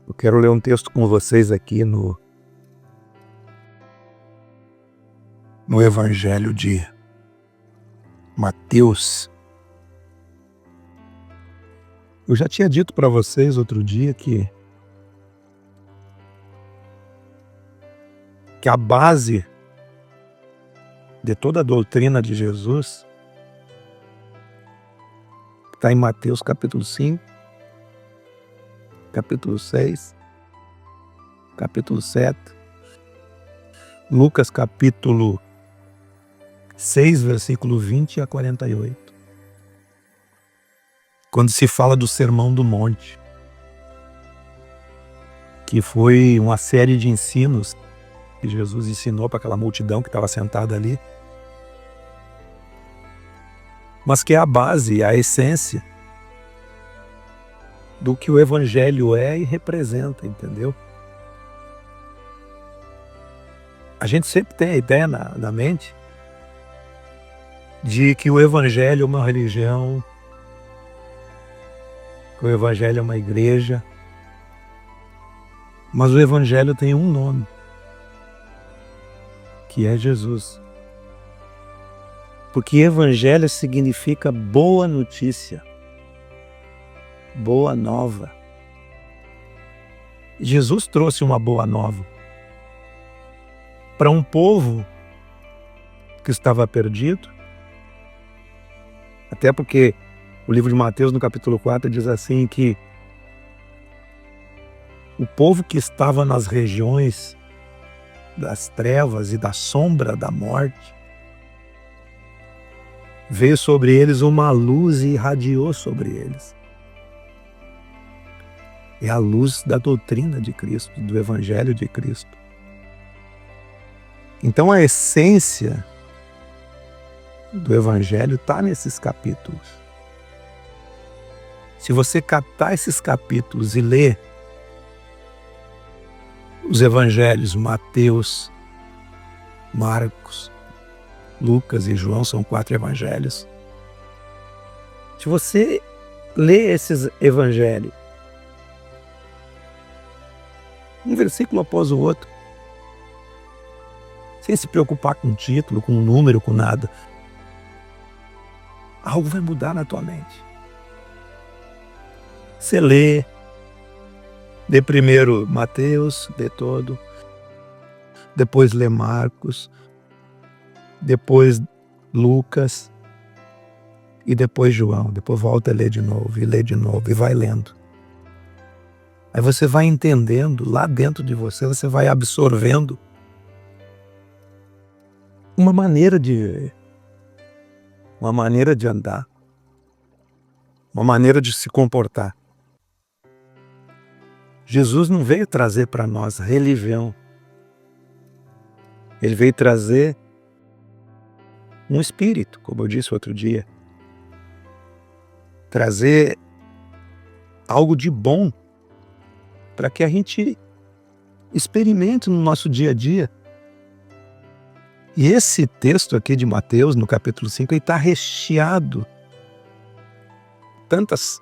Eu quero ler um texto com vocês aqui no Evangelho de Mateus. Eu já tinha dito para vocês outro dia que a base de toda a doutrina de Jesus está em Mateus capítulo 5, capítulo 6, capítulo 7, Lucas capítulo 6, versículo 20 a 48. Quando se fala do Sermão do Monte, que foi uma série de ensinos que Jesus ensinou para aquela multidão que estava sentada ali, mas que é a base, a essência do que o Evangelho é e representa, entendeu? A gente sempre tem a ideia na mente de que o Evangelho é uma religião, que o Evangelho é uma igreja, mas o Evangelho tem um nome, que é Jesus. Porque Evangelho significa boa notícia, boa nova. Jesus trouxe uma boa nova para um povo que estava perdido, até porque o livro de Mateus, no capítulo 4, diz assim que o povo que estava nas regiões das trevas e da sombra da morte, veio sobre eles uma luz e irradiou sobre eles. É a luz da doutrina de Cristo, do Evangelho de Cristo. Então a essência do Evangelho está nesses capítulos. Se você captar esses capítulos e ler os Evangelhos, Mateus, Marcos, Lucas e João, são 4 evangelhos. Se você lê esses evangelhos, um versículo após o outro, sem se preocupar com título, com número, com nada, algo vai mudar na tua mente. Você lê primeiro Mateus, lê todo, depois lê Marcos, depois Lucas e depois João. Depois volta a ler de novo e lê de novo e vai lendo. Aí você vai entendendo, lá dentro de você, você vai absorvendo uma maneira de viver, uma maneira de andar, uma maneira de se comportar. Jesus não veio trazer para nós religião. Ele veio trazer um espírito, como eu disse outro dia. Trazer algo de bom para que a gente experimente no nosso dia a dia. E esse texto aqui de Mateus, no capítulo 5, ele está recheado de tantas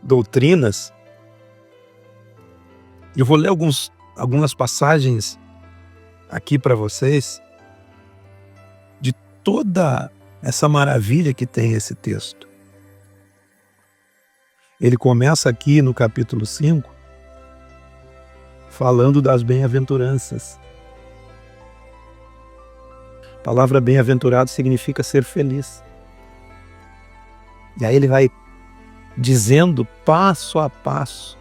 doutrinas. Eu vou ler algumas passagens aqui para vocês de toda essa maravilha que tem esse texto. Ele começa aqui no capítulo 5 falando das bem-aventuranças. A palavra bem-aventurado significa ser feliz. E aí ele vai dizendo passo a passo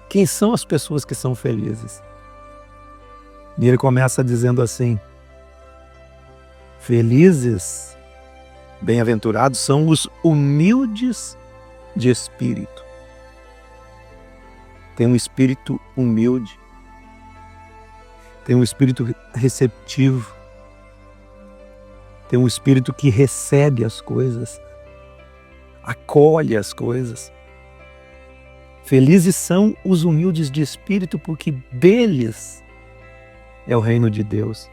quem são as pessoas que são felizes. E ele começa dizendo assim: felizes, bem-aventurados são os humildes de espírito. Tem um espírito humilde, tem um espírito receptivo, tem um espírito que recebe as coisas, acolhe as coisas. Felizes são os humildes de espírito, porque deles é o reino de Deus.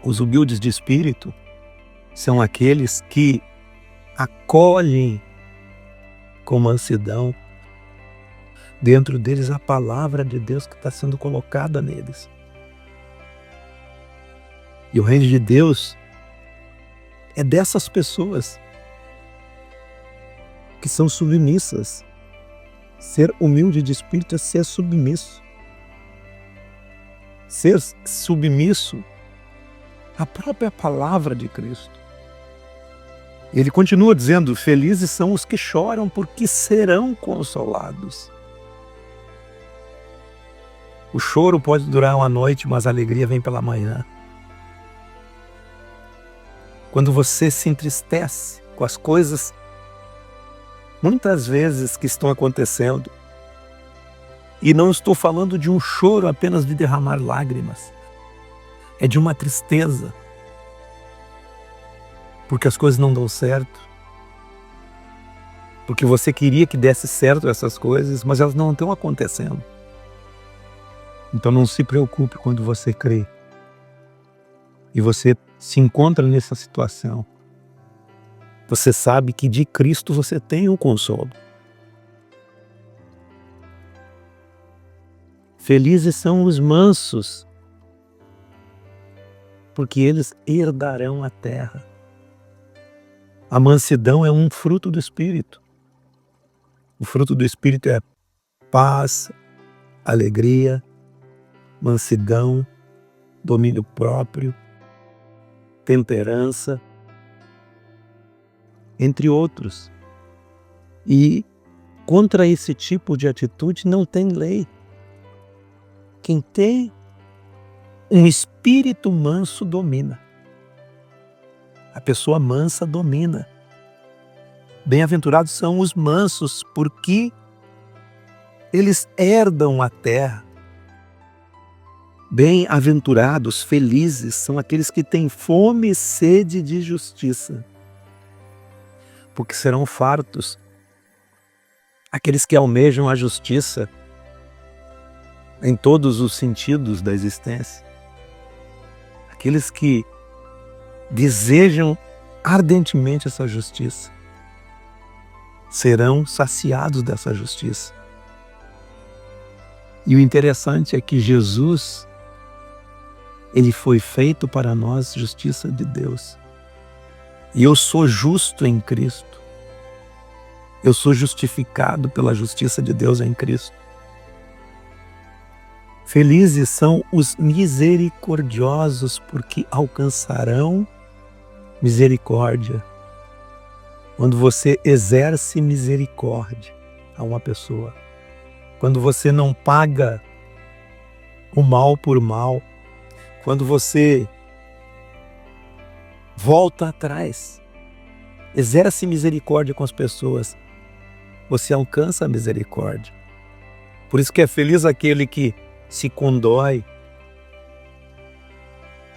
Os humildes de espírito são aqueles que acolhem com mansidão, dentro deles a palavra de Deus que está sendo colocada neles. E o reino de Deus é dessas pessoas que são submissas. Ser humilde de espírito é ser submisso. Ser submisso à própria palavra de Cristo. Ele continua dizendo: felizes são os que choram, porque serão consolados. O choro pode durar uma noite, mas a alegria vem pela manhã. Quando você se entristece com as coisas, muitas vezes, que estão acontecendo, e não estou falando de um choro apenas de derramar lágrimas, é de uma tristeza, porque as coisas não dão certo, porque você queria que desse certo essas coisas, mas elas não estão acontecendo. Então não se preocupe quando você crê e você se encontra nessa situação. Você sabe que de Cristo você tem o consolo. Felizes são os mansos, porque eles herdarão a terra. A mansidão é um fruto do Espírito. O fruto do Espírito é paz, alegria, mansidão, domínio próprio, temperança, entre outros. E contra esse tipo de atitude não tem lei. Quem tem um espírito manso domina. A pessoa mansa domina. Bem-aventurados são os mansos, porque eles herdam a terra. Bem-aventurados, felizes, são aqueles que têm fome e sede de justiça, porque serão fartos. Aqueles que almejam a justiça em todos os sentidos da existência. Aqueles que desejam ardentemente essa justiça serão saciados dessa justiça. E o interessante é que Jesus, ele foi feito para nós justiça de Deus. E eu sou justo em Cristo. Eu sou justificado pela justiça de Deus em Cristo. Felizes são os misericordiosos, porque alcançarão misericórdia. Quando você exerce misericórdia a uma pessoa, quando você não paga o mal por mal, quando você volta atrás, exerce misericórdia com as pessoas, você alcança a misericórdia. Por isso que é feliz aquele que se condói,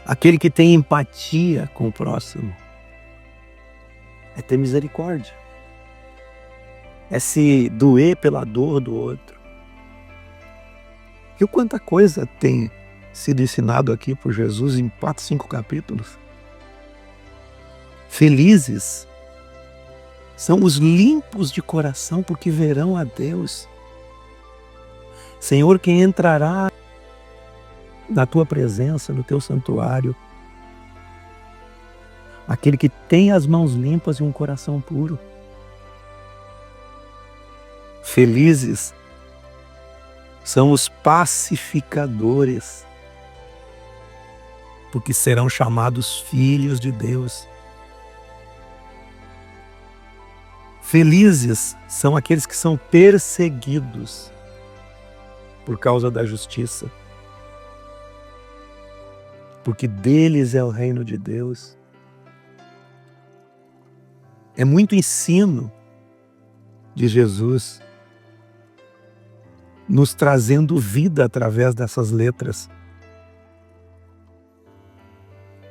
aquele que tem empatia com o próximo. É ter misericórdia. É se doer pela dor do outro. E quanta coisa tem sido ensinado aqui por Jesus em 4, 5 capítulos. Felizes são os limpos de coração, porque verão a Deus. Senhor, quem entrará na tua presença, no teu santuário? Aquele que tem as mãos limpas e um coração puro. Felizes são os pacificadores, porque serão chamados filhos de Deus. Felizes são aqueles que são perseguidos por causa da justiça, porque deles é o reino de Deus. É muito ensino de Jesus nos trazendo vida através dessas letras.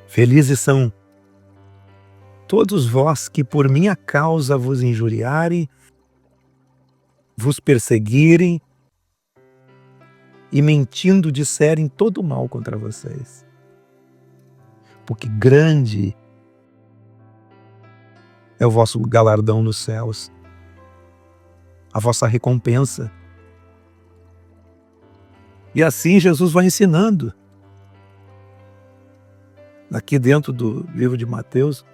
Felizes são todos vós que por minha causa vos injuriarem, vos perseguirem e mentindo disserem todo mal contra vocês. Porque grande é o vosso galardão nos céus, a vossa recompensa. E assim Jesus vai ensinando. Aqui dentro do livro de Mateus,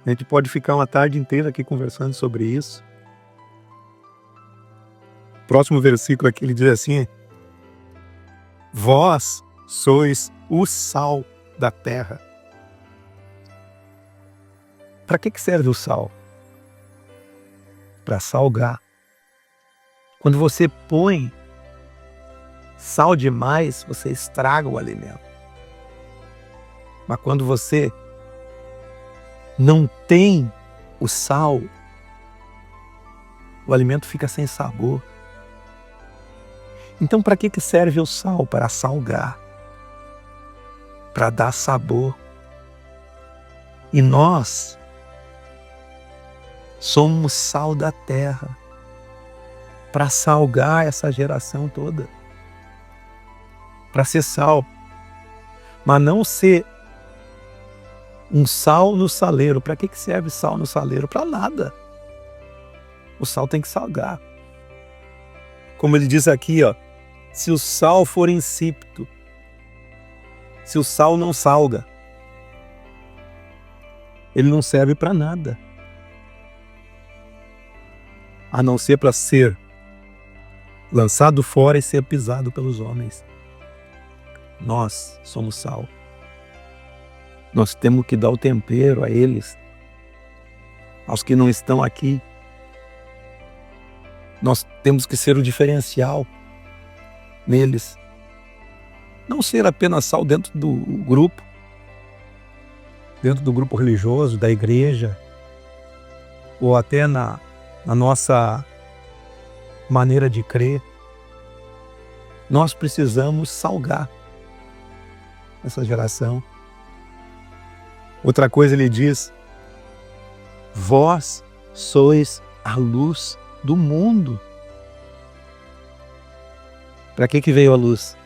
a gente pode ficar uma tarde inteira aqui conversando sobre isso. O próximo versículo aqui ele diz assim: vós sois o sal da terra. Para que serve o sal? Para salgar. Quando você põe sal demais, você estraga o alimento. Mas quando você não tem o sal, o alimento fica sem sabor. Então, para que serve o sal? Para salgar, para dar sabor. E nós somos sal da terra, para salgar essa geração toda, para ser sal, mas não ser um sal no saleiro. Para que serve sal no saleiro? Para nada. O sal tem que salgar. Como ele diz aqui, ó, se o sal for insípido, se o sal não salga, ele não serve para nada, a não ser para ser lançado fora e ser pisado pelos homens. Nós somos sal. Nós temos que dar o tempero a eles, aos que não estão aqui. Nós temos que ser o diferencial neles. Não ser apenas sal dentro do grupo religioso, da igreja, ou até na nossa maneira de crer. Nós precisamos salgar essa geração. Outra coisa ele diz: vós sois a luz do mundo. Para que veio a luz?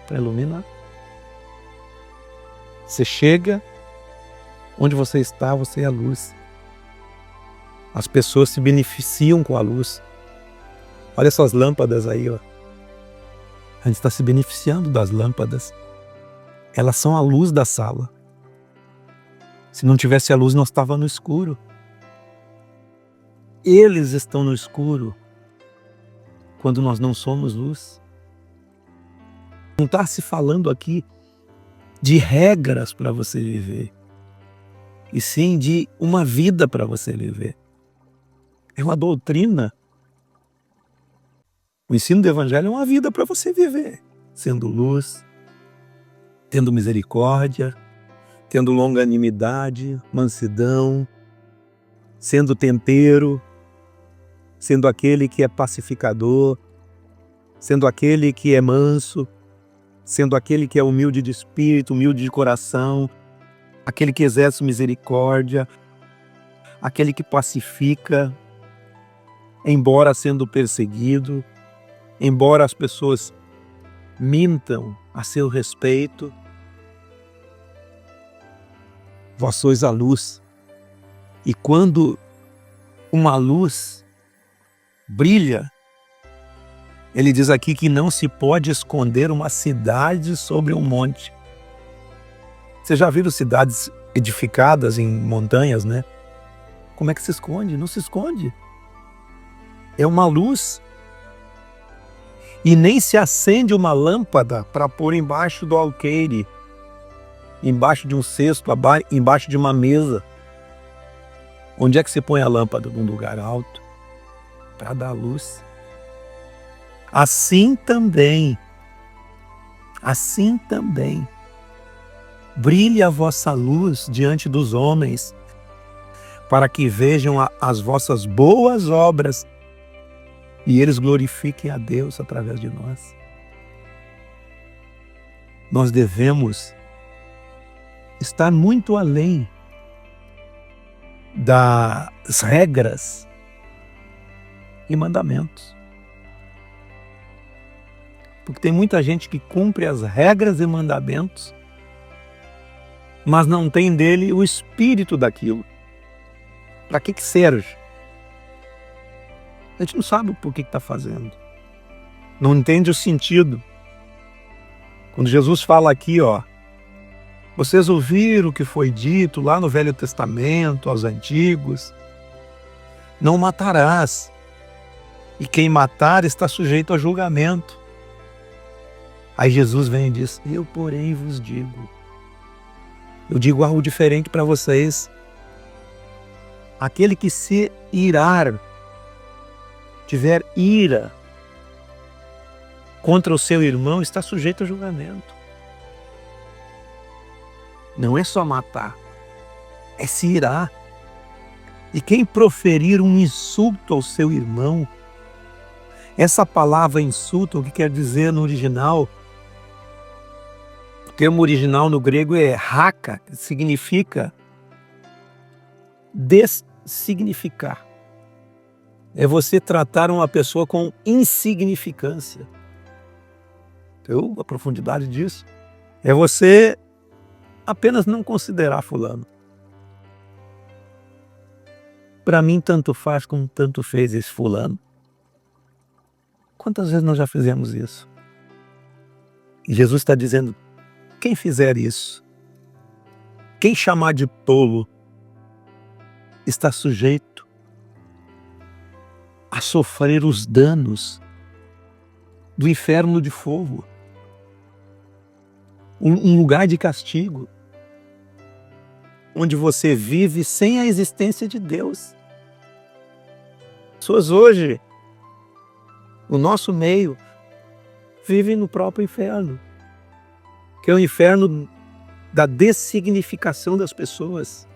Para iluminar. Você chega, onde você está, você é a luz. As pessoas se beneficiam com a luz. Olha essas lâmpadas aí, ó. A gente está se beneficiando das lâmpadas. Elas são a luz da sala. Se não tivesse a luz, nós estávamos no escuro. Eles estão no escuro quando nós não somos luz. Não está se falando aqui de regras para você viver, e sim de uma vida para você viver. É uma doutrina. O ensino do Evangelho é uma vida para você viver, sendo luz, tendo misericórdia, tendo longanimidade, mansidão, sendo tempero, sendo aquele que é pacificador, sendo aquele que é manso, sendo aquele que é humilde de espírito, humilde de coração, aquele que exerce misericórdia, aquele que pacifica, embora sendo perseguido, embora as pessoas mintam a seu respeito. Vós sois a luz. E quando uma luz brilha, ele diz aqui que não se pode esconder uma cidade sobre um monte. Você já viram cidades edificadas em montanhas, né? Como é que se esconde? Não se esconde. É uma luz. E nem se acende uma lâmpada para pôr embaixo do alqueire, embaixo de um cesto, embaixo de uma mesa. Onde é que você põe a lâmpada? Num lugar alto, para dar luz. Assim também, brilhe a vossa luz diante dos homens, para que vejam as vossas boas obras e eles glorifiquem a Deus através de nós. Nós devemos estar muito além das regras e mandamentos. Porque tem muita gente que cumpre as regras e mandamentos, mas não tem dele o espírito daquilo. Para que serve? A gente não sabe por que está fazendo. não entende o sentido. Quando Jesus fala aqui, vocês ouviram o que foi dito lá no Velho Testamento, aos antigos, não matarás, e quem matar está sujeito a julgamento. Aí Jesus vem e diz, eu porém vos digo, eu digo algo diferente para vocês, aquele que se irar, tiver ira contra o seu irmão, está sujeito a julgamento. Não é só matar, é se irar. E quem proferir um insulto ao seu irmão, essa palavra insulto, o que quer dizer no original? O termo original no grego é raka, que significa dessignificar. É você tratar uma pessoa com insignificância. Entendeu a profundidade disso? É você apenas não considerar fulano. Para mim, tanto faz como tanto fez esse fulano. Quantas vezes nós já fizemos isso? E Jesus está dizendo, quem fizer isso, quem chamar de tolo, está sujeito a sofrer os danos do inferno de fogo. Um lugar de castigo, onde você vive sem a existência de Deus. Pessoas hoje, no nosso meio, vivem no próprio inferno, que é o inferno da dessignificação das pessoas.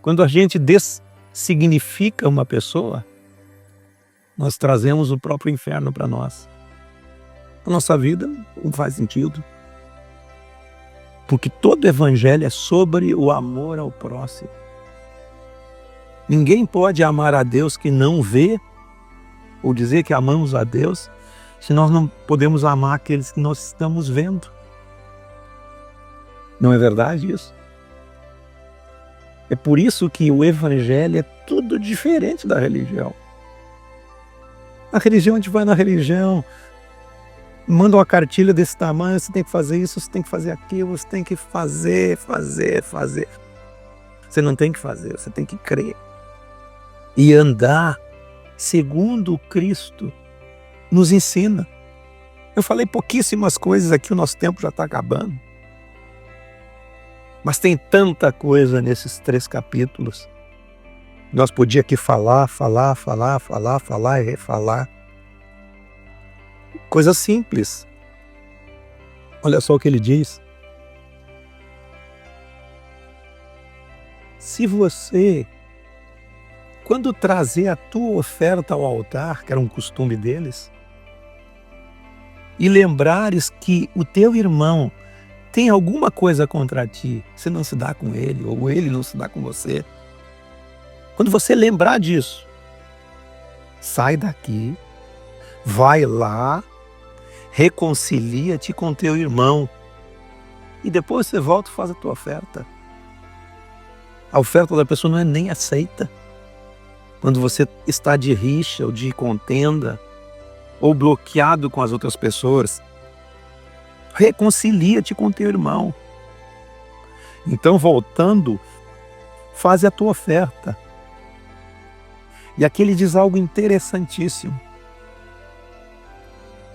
Quando a gente dessignifica uma pessoa, nós trazemos o próprio inferno para nós. A nossa vida não faz sentido. Porque todo evangelho é sobre o amor ao próximo. Ninguém pode amar a Deus que não vê, ou dizer que amamos a Deus, se nós não podemos amar aqueles que nós estamos vendo. Não é verdade isso? É por isso que o evangelho é tudo diferente da religião. A religião, a gente vai na religião, manda uma cartilha desse tamanho, você tem que fazer isso, você tem que fazer aquilo, você tem que fazer. Você não tem que fazer, você tem que crer. E andar segundo Cristo nos ensina. Eu falei pouquíssimas coisas aqui, o nosso tempo já está acabando. Mas tem tanta coisa nesses 3 capítulos. Nós podíamos aqui falar e refalar. Coisa simples. Olha só o que ele diz. Se você, quando trazer a tua oferta ao altar, que era um costume deles, e lembrares que o teu irmão tem alguma coisa contra ti, você não se dá com ele, ou ele não se dá com você. Quando você lembrar disso, sai daqui, vai lá, reconcilia-te com teu irmão e depois você volta e faz a tua oferta. A oferta da pessoa não é nem aceita. Quando você está de rixa ou de contenda ou bloqueado com as outras pessoas, reconcilia-te com teu irmão. Então, voltando, faz a tua oferta. E aqui ele diz algo interessantíssimo.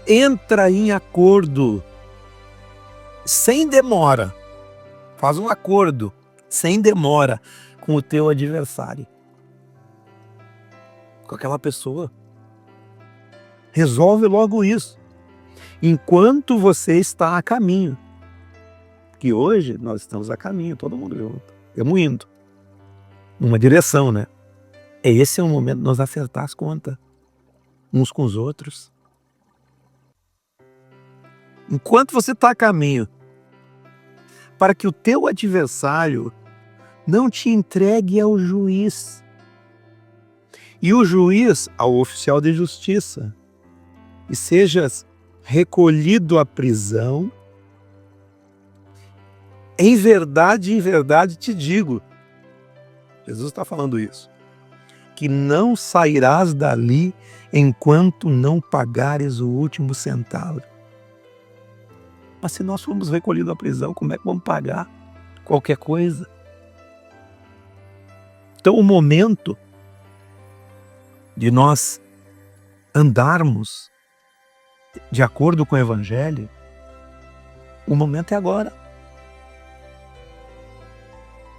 Entra em acordo, sem demora. Faz um acordo, sem demora, com o teu adversário. Com aquela pessoa. Resolve logo isso. Enquanto você está a caminho. Que hoje nós estamos a caminho, todo mundo junto. Estamos indo. Numa direção, né? Esse é o momento de nós acertar as contas. Uns com os outros. Enquanto você está a caminho, para que o teu adversário não te entregue ao juiz. E o juiz ao oficial de justiça. E sejas recolhido à prisão. Em verdade te digo. Jesus está falando isso. que não sairás dali enquanto não pagares o último centavo. Mas se nós formos recolhidos à prisão, como é que vamos pagar qualquer coisa? Então, o momento de nós andarmos de acordo com o Evangelho, o momento é agora.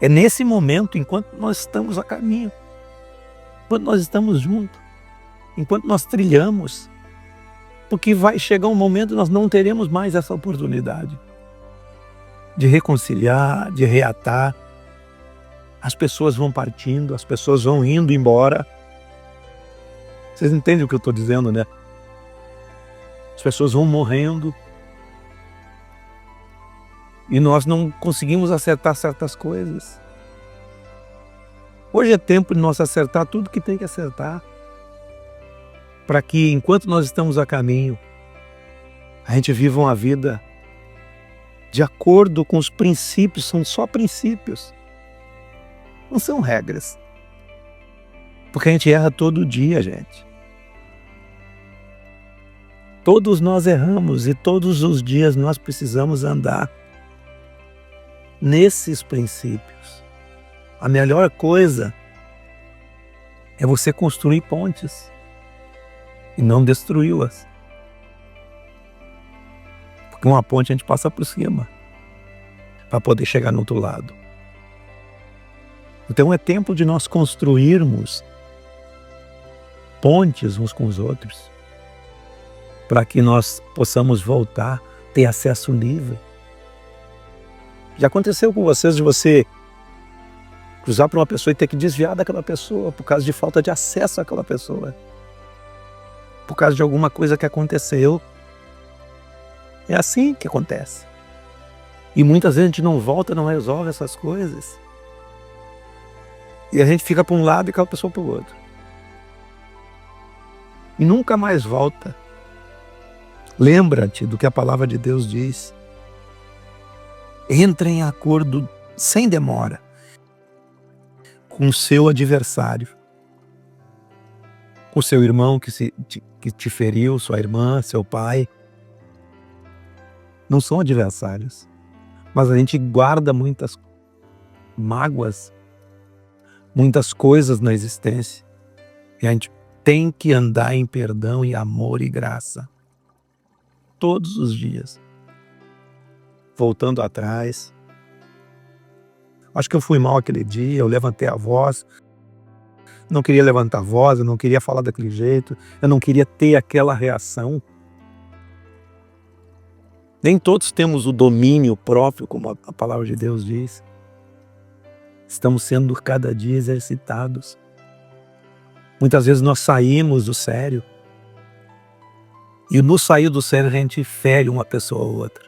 É nesse momento, enquanto nós estamos a caminho, enquanto nós estamos juntos, enquanto nós trilhamos, porque vai chegar um momento que nós não teremos mais essa oportunidade de reconciliar, de reatar. As pessoas vão partindo, as pessoas vão indo embora. Vocês entendem o que eu estou dizendo, né? As pessoas vão morrendo e nós não conseguimos acertar certas coisas. Hoje é tempo de nós acertar tudo que tem que acertar, para que, enquanto nós estamos a caminho, a gente viva uma vida de acordo com os princípios. São só princípios, não são regras, porque a gente erra todo dia, gente. Todos nós erramos e todos os dias nós precisamos andar nesses princípios. A melhor coisa é você construir pontes e não destruí-las. Porque uma ponte a gente passa por cima para poder chegar no outro lado. Então é tempo de nós construirmos pontes uns com os outros, para que nós possamos voltar, ter acesso livre. Já aconteceu com vocês de você cruzar por uma pessoa e ter que desviar daquela pessoa por causa de falta de acesso àquela pessoa? Por causa de alguma coisa que aconteceu? É assim que acontece. E muitas vezes a gente não volta, não resolve essas coisas. E a gente fica para um lado e aquela pessoa para o outro. E nunca mais volta. Lembra-te do que a palavra de Deus diz. Entra em acordo sem demora com o seu adversário, com o seu irmão que te feriu, sua irmã, seu pai. Não são adversários, mas a gente guarda muitas mágoas, muitas coisas na existência, e a gente tem que andar em perdão e amor e graça todos os dias. Voltando atrás, acho que eu fui mal aquele dia, eu levantei a voz, não queria levantar a voz, eu não queria falar daquele jeito, eu não queria ter aquela reação. Nem todos temos o domínio próprio, como a palavra de Deus diz. Estamos sendo cada dia exercitados. Muitas vezes nós saímos do sério, e no sair do sério a gente fere uma pessoa ou outra.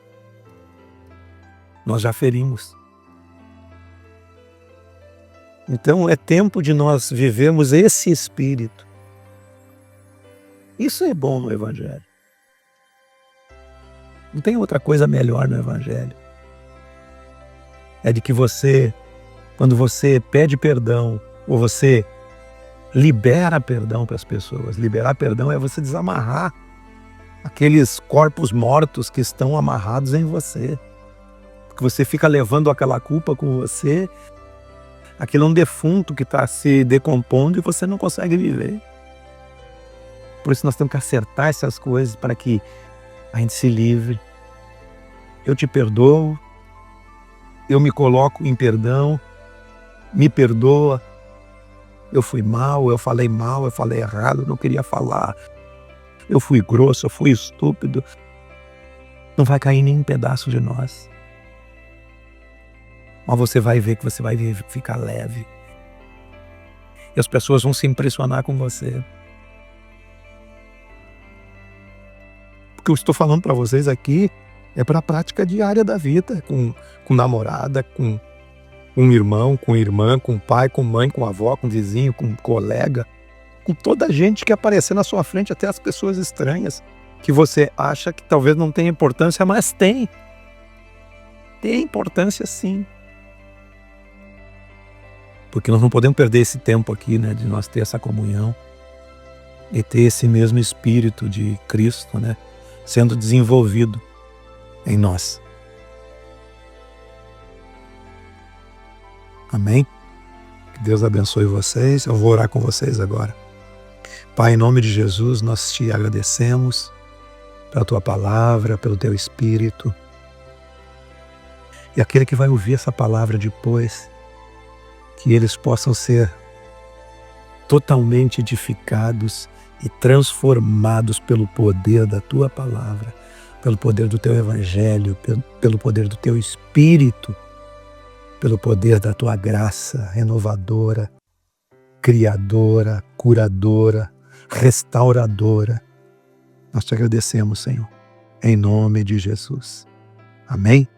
Nós já ferimos. Então é tempo de nós vivermos esse espírito. Isso é bom no Evangelho. Não tem outra coisa melhor no Evangelho. É de que você, quando você pede perdão, ou você libera perdão para as pessoas. Liberar perdão é você desamarrar aqueles corpos mortos que estão amarrados em você. Que você fica levando aquela culpa com você, aquele é um defunto que está se decompondo e você não consegue viver. Por isso nós temos que acertar essas coisas para que a gente se livre. Eu te perdoo, eu me coloco em perdão, me perdoa. Eu fui mal, eu falei errado, eu não queria falar. Eu fui grosso, eu fui estúpido. Não vai cair nem um pedaço de nós. Mas você vai ver que você vai ficar leve. E as pessoas vão se impressionar com você. O que eu estou falando para vocês aqui é para a prática diária da vida, com namorada, com um irmão, com irmã, com pai, com mãe, com avó, com vizinho, com colega, com toda a gente que aparecer na sua frente, até as pessoas estranhas, que você acha que talvez não tenha importância, mas tem. Tem importância sim. porque nós não podemos perder esse tempo aqui, né, de nós ter essa comunhão e ter esse mesmo Espírito de Cristo, né, sendo desenvolvido em nós. Amém? Que Deus abençoe vocês. Eu vou orar com vocês agora. Pai, em nome de Jesus, nós te agradecemos pela tua palavra, pelo teu Espírito. E aquele que vai ouvir essa palavra depois, que eles possam ser totalmente edificados e transformados pelo poder da tua palavra, pelo poder do teu evangelho, pelo poder do teu Espírito, pelo poder da tua graça renovadora, criadora, curadora, restauradora. Nós te agradecemos, Senhor, em nome de Jesus. Amém?